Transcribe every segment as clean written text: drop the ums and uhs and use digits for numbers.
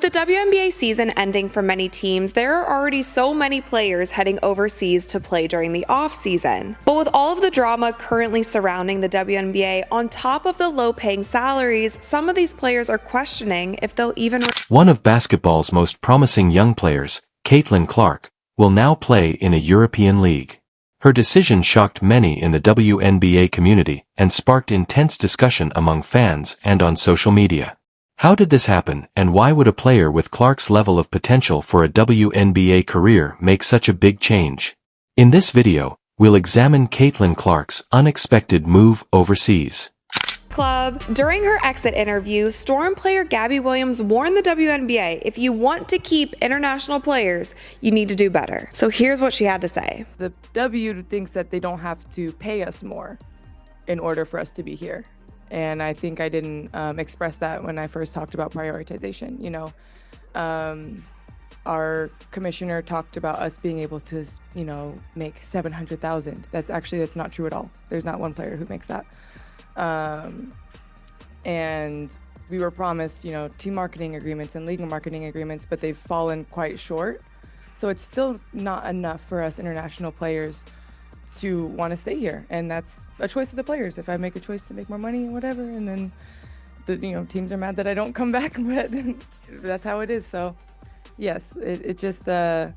With the WNBA season ending for many teams, there are already so many players heading overseas to play during the off-season. But with all of the drama currently surrounding the WNBA, on top of the low-paying salaries, some of these players are questioning if they'll even... One of basketball's most promising young players, Caitlin Clark, will now play in a European league. Her decision shocked many in the WNBA community and sparked intense discussion among fans and on social media. How did this happen, and why would a player with Clark's level of potential for a WNBA career make such a big change? In this video, we'll examine Caitlin Clark's unexpected move overseas. Club. During her exit interview, Storm player Gabby Williams warned the WNBA, if you want to keep international players, you need to do better. So here's what she had to say. The W thinks that they don't have to pay us more in order for us to be here. And I think I didn't express that when I first talked about prioritization. You know, our commissioner talked about us being able to, you know, make $700,000. That's not true at all. There's not one player who makes that. And we were promised, you know, team marketing agreements and league marketing agreements, but they've fallen quite short. So it's still not enough for us international players to want to stay here, and that's a choice of the players. If I make a choice to make more money and whatever, and then the teams are mad that I don't come back, but that's how it is. So yes, it just the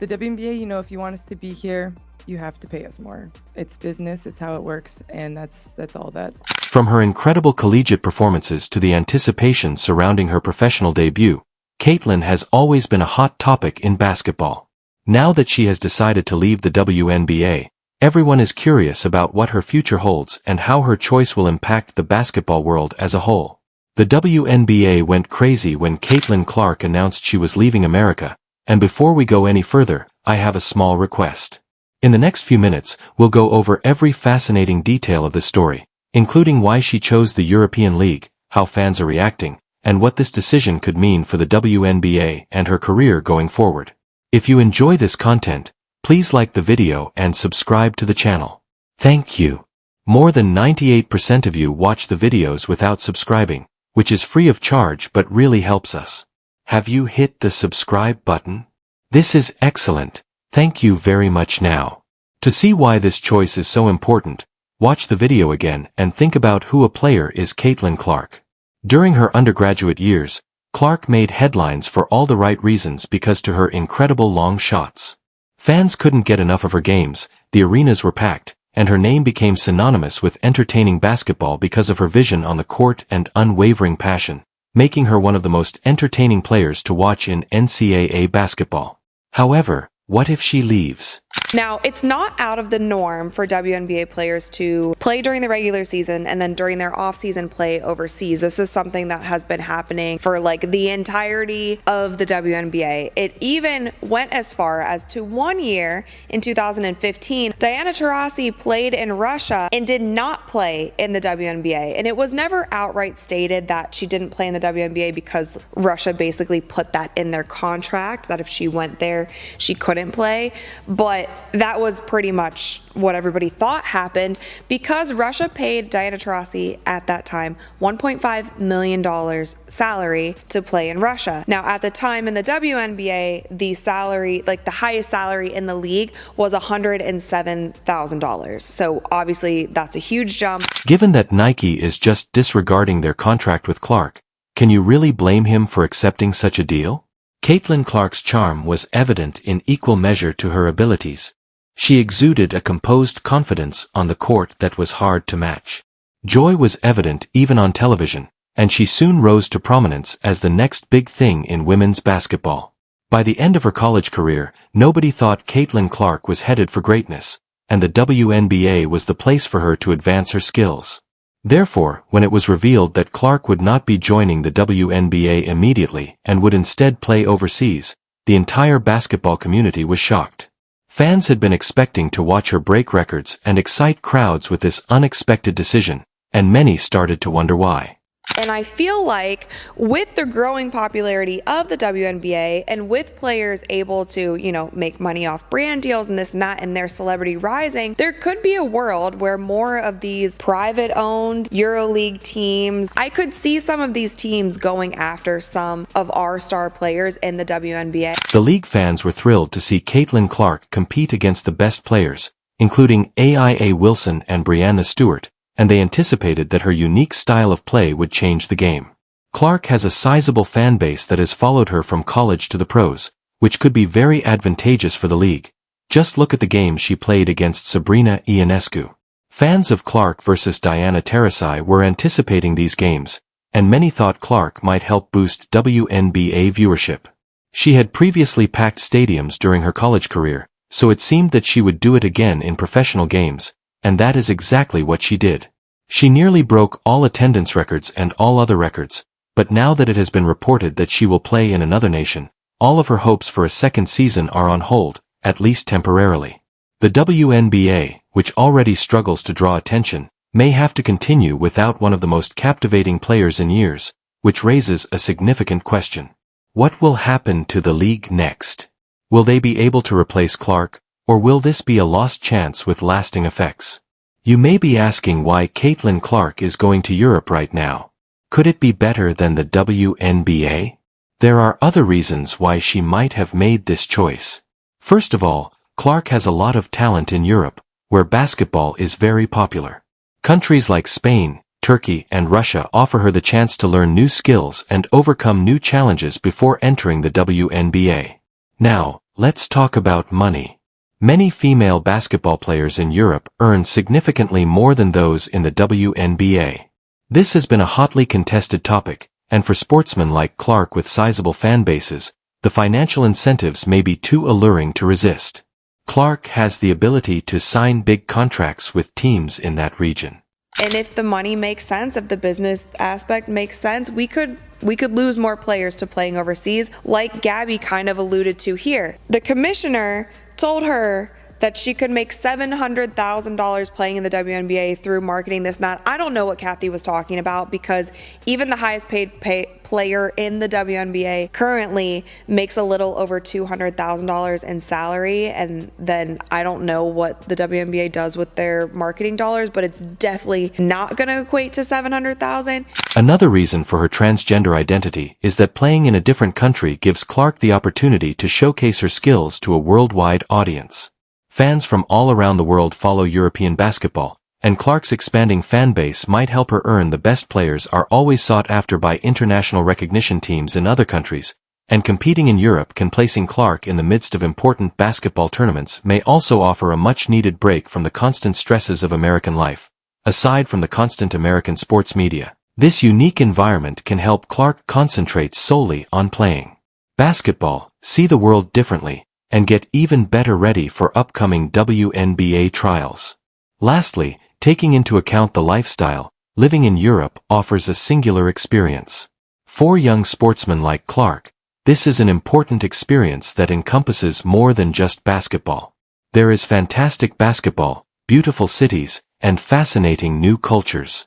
WNBA, you know, if you want us to be here, you have to pay us more. It's business, it's how it works, and that's all that. From her incredible collegiate performances to the anticipation surrounding her professional debut, Caitlin has always been a hot topic in basketball. Now that she has decided to leave the WNBA, everyone is curious about what her future holds and how her choice will impact the basketball world as a whole. The WNBA went crazy when Caitlin Clark announced she was leaving America, and before we go any further, I have a small request. In the next few minutes, we'll go over every fascinating detail of the story, including why she chose the European League, how fans are reacting, and what this decision could mean for the WNBA and her career going forward. If you enjoy this content, please like the video and subscribe to the channel. Thank you. More than 98% of you watch the videos without subscribing, which is free of charge but really helps us. Have you hit the subscribe button? This is excellent. Thank you very much now. To see why this choice is so important, watch the video again and think about who a player is Caitlin Clark. During her undergraduate years, Clark made headlines for all the right reasons because to her incredible long shots. Fans couldn't get enough of her games, the arenas were packed, and her name became synonymous with entertaining basketball because of her vision on the court and unwavering passion, making her one of the most entertaining players to watch in NCAA basketball. However, what if she leaves? Now, it's not out of the norm for WNBA players to play during the regular season and then during their off-season play overseas. This is something that has been happening for like the entirety of the WNBA. It even went as far as to 1 year in 2015, Diana Taurasi played in Russia and did not play in the WNBA. And it was never outright stated that she didn't play in the WNBA because Russia basically put that in their contract, that if she went there, she couldn't play. But that was pretty much what everybody thought happened because Russia paid Diana Taurasi at that time $1.5 million salary to play in Russia. Now, at the time in the WNBA, the salary, like the highest salary in the league, was $107,000. So obviously that's a huge jump. Given that Nike is just disregarding their contract with Clark, can you really blame him for accepting such a deal? Caitlin Clark's charm was evident in equal measure to her abilities. She exuded a composed confidence on the court that was hard to match. Joy was evident even on television, and she soon rose to prominence as the next big thing in women's basketball. By the end of her college career, nobody thought Caitlin Clark was headed for greatness, and the WNBA was the place for her to advance her skills. Therefore, when it was revealed that Clark would not be joining the WNBA immediately and would instead play overseas, the entire basketball community was shocked. Fans had been expecting to watch her break records and excite crowds with this unexpected decision, and many started to wonder why. And I feel like with the growing popularity of the WNBA and with players able to, make money off brand deals and this and that and their celebrity rising, there could be a world where more of these private owned EuroLeague teams, I could see some of these teams going after some of our star players in the WNBA. The league fans were thrilled to see Caitlin Clark compete against the best players, including A'Ia Wilson and Breanna Stewart, and they anticipated that her unique style of play would change the game. Clark has a sizable fan base that has followed her from college to the pros, which could be very advantageous for the league. Just look at the games she played against Sabrina Ionescu. Fans of Clark versus Diana Taurasi were anticipating these games, and many thought Clark might help boost WNBA viewership. She had previously packed stadiums during her college career, so it seemed that she would do it again in professional games, and that is exactly what she did. She nearly broke all attendance records and all other records, but now that it has been reported that she will play in another nation, all of her hopes for a second season are on hold, at least temporarily. The WNBA, which already struggles to draw attention, may have to continue without one of the most captivating players in years, which raises a significant question. What will happen to the league next? Will they be able to replace Clark, or will this be a lost chance with lasting effects? You may be asking why Caitlin Clark is going to Europe right now. Could it be better than the WNBA? There are other reasons why she might have made this choice. First of all, Clark has a lot of talent in Europe, where basketball is very popular. Countries like Spain, Turkey, and Russia offer her the chance to learn new skills and overcome new challenges before entering the WNBA. Now, let's talk about money. Many female basketball players in Europe earn significantly more than those in the WNBA. This has been a hotly contested topic, and for sportsmen like Clark with sizable fan bases, the financial incentives may be too alluring to resist. Clark has the ability to sign big contracts with teams in that region. And if the money makes sense, if the business aspect makes sense, we could lose more players to playing overseas, like Gabby kind of alluded to here. The commissioner told her that she could make $700,000 playing in the WNBA through marketing this and that. I don't know what Kathy was talking about, because even the highest paid player in the WNBA currently makes a little over $200,000 in salary, and then I don't know what the WNBA does with their marketing dollars, but it's definitely not going to equate to $700,000. Another reason for her transgender identity is that playing in a different country gives Clark the opportunity to showcase her skills to a worldwide audience. Fans from all around the world follow European basketball, and Clark's expanding fan base might help her earn. The best players are always sought after by international recognition teams in other countries, and competing in Europe can placing Clark in the midst of important basketball tournaments may also offer a much-needed break from the constant stresses of American life. Aside from the constant American sports media, this unique environment can help Clark concentrate solely on playing basketball, see the world differently, and get even better ready for upcoming WNBA trials. Lastly, taking into account the lifestyle, living in Europe offers a singular experience. For young sportsmen like Clark, this is an important experience that encompasses more than just basketball. There is fantastic basketball, beautiful cities, and fascinating new cultures.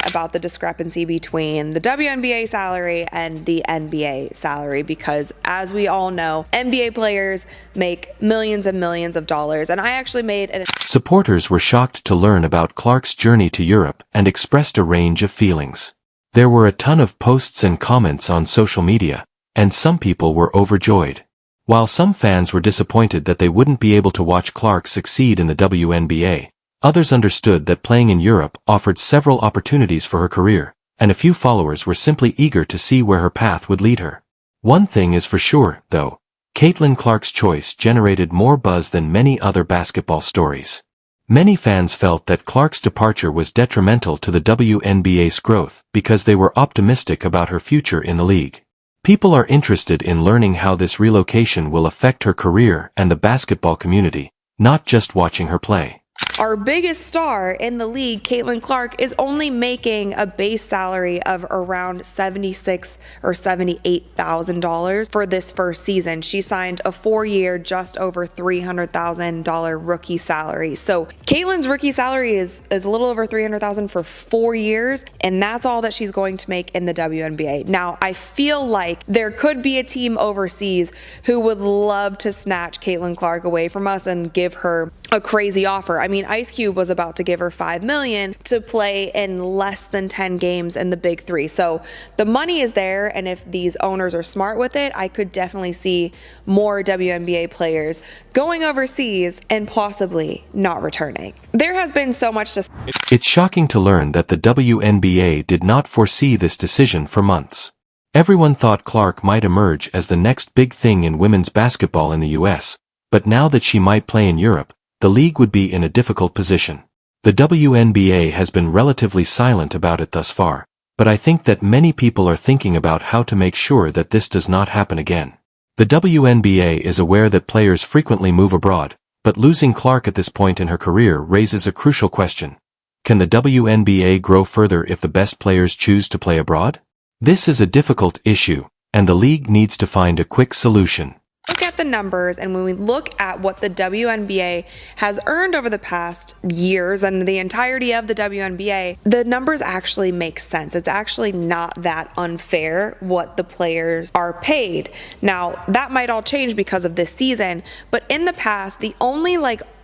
About the discrepancy between the WNBA salary and the NBA salary, because as we all know, NBA players make millions and millions of dollars, and I actually made an... Supporters were shocked to learn about Clark's journey to Europe and expressed a range of feelings. There were a ton of posts and comments on social media, and some people were overjoyed. While some fans were disappointed that they wouldn't be able to watch Clark succeed in the WNBA, others understood that playing in Europe offered several opportunities for her career, and a few followers were simply eager to see where her path would lead her. One thing is for sure, though, Caitlin Clark's choice generated more buzz than many other basketball stories. Many fans felt that Clark's departure was detrimental to the WNBA's growth because they were optimistic about her future in the league. People are interested in learning how this relocation will affect her career and the basketball community, not just watching her play. our biggest star in the league, Caitlin Clark, is only making a base salary of around $76,000 or $78,000 for this first season. She signed a 4-year, just over $300,000 rookie salary. So Caitlin's rookie salary is a little over $300,000 for 4 years, and that's all that she's going to make in the WNBA. Now, I feel like there could be a team overseas who would love to snatch Caitlin Clark away from us and give her a crazy offer. I mean, Ice Cube was about to give her $5 million to play in less than 10 games in the Big Three. So the money is there, and if these owners are smart with it, I could definitely see more WNBA players going overseas and possibly not returning. There has been so much to... It's shocking to learn that the WNBA did not foresee this decision for months. Everyone thought Clark might emerge as the next big thing in women's basketball in the US, but now that she might play in Europe, the league would be in a difficult position. The WNBA has been relatively silent about it thus far, but I think that many people are thinking about how to make sure that this does not happen again. The WNBA is aware that players frequently move abroad, but losing Clark at this point in her career raises a crucial question. Can the WNBA grow further if the best players choose to play abroad? This is a difficult issue, and the league needs to find a quick solution. Look at the numbers, and when we look at what the WNBA has earned over the past years and the entirety of the WNBA, the numbers actually make sense. It's actually not that unfair what the players are paid. Now, that might all change because of this season, but in the past, the only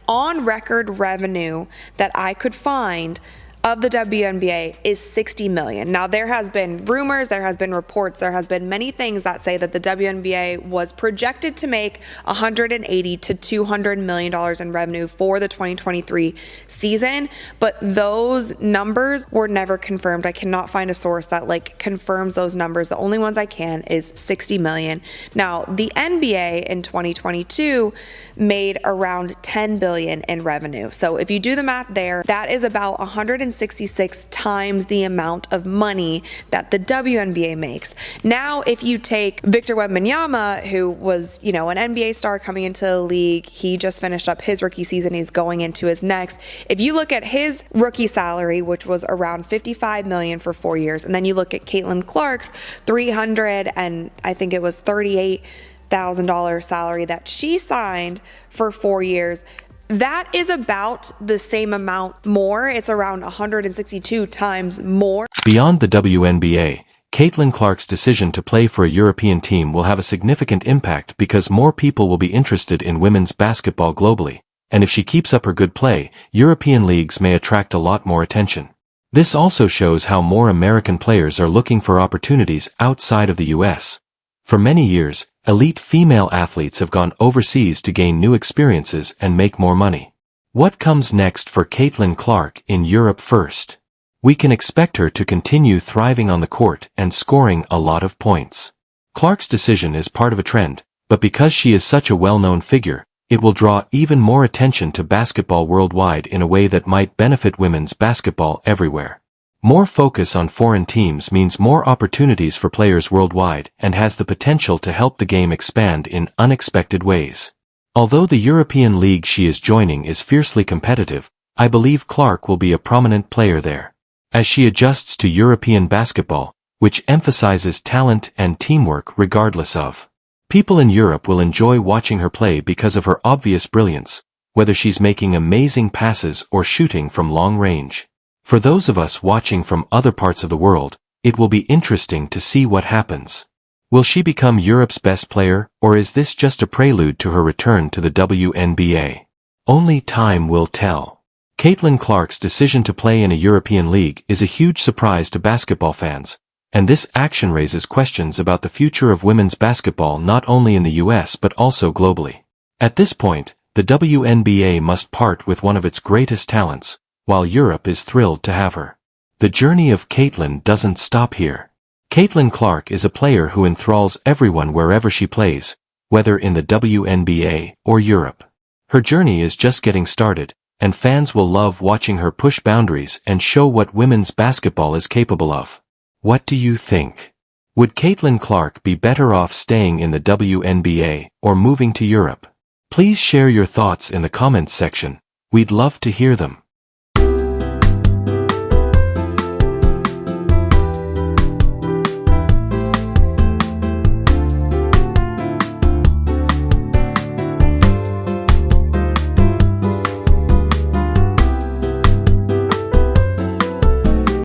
on record revenue that I could find of the WNBA is $60 million. Now, there has been rumors, there has been reports, there has been many things that say that the WNBA was projected to make $180 to $200 million in revenue for the 2023 season, but those numbers were never confirmed. I cannot find a source that confirms those numbers. The only ones I can is $60 million. Now, the NBA in 2022 made around $10 billion in revenue. So if you do the math there, that is about 166 times the amount of money that the WNBA makes. Now, if you take Victor Wembanyama, who was, an NBA star coming into the league, he just finished up his rookie season, he's going into his next. If you look at his rookie salary, which was around $55 million for 4 years, and then you look at Caitlin Clark's $300 and I think it was $38,000 salary that she signed for 4 years, that is about the same amount more. It's around 162 times more. Beyond the WNBA, Caitlin Clark's decision to play for a European team will have a significant impact because more people will be interested in women's basketball globally, and if she keeps up her good play, European leagues may attract a lot more attention. This also shows how more American players are looking for opportunities outside of the US. For many years, elite female athletes have gone overseas to gain new experiences and make more money. What comes next for Caitlin Clark in Europe first? We can expect her to continue thriving on the court and scoring a lot of points. Clark's decision is part of a trend, but because she is such a well-known figure, it will draw even more attention to basketball worldwide in a way that might benefit women's basketball everywhere. More focus on foreign teams means more opportunities for players worldwide and has the potential to help the game expand in unexpected ways. Although the European league she is joining is fiercely competitive, I believe Clark will be a prominent player there. As she adjusts to European basketball, which emphasizes talent and teamwork regardless of. People in Europe will enjoy watching her play because of her obvious brilliance, whether she's making amazing passes or shooting from long range. For those of us watching from other parts of the world, it will be interesting to see what happens. Will she become Europe's best player, or is this just a prelude to her return to the WNBA? Only time will tell. Caitlin Clark's decision to play in a European league is a huge surprise to basketball fans, and this action raises questions about the future of women's basketball not only in the US but also globally. At this point, the WNBA must part with one of its greatest talents, while Europe is thrilled to have her. The journey of Caitlin doesn't stop here. Caitlin Clark is a player who enthralls everyone wherever she plays, whether in the WNBA or Europe. Her journey is just getting started, and fans will love watching her push boundaries and show what women's basketball is capable of. What do you think? Would Caitlin Clark be better off staying in the WNBA or moving to Europe? Please share your thoughts in the comments section, We'd love to hear them.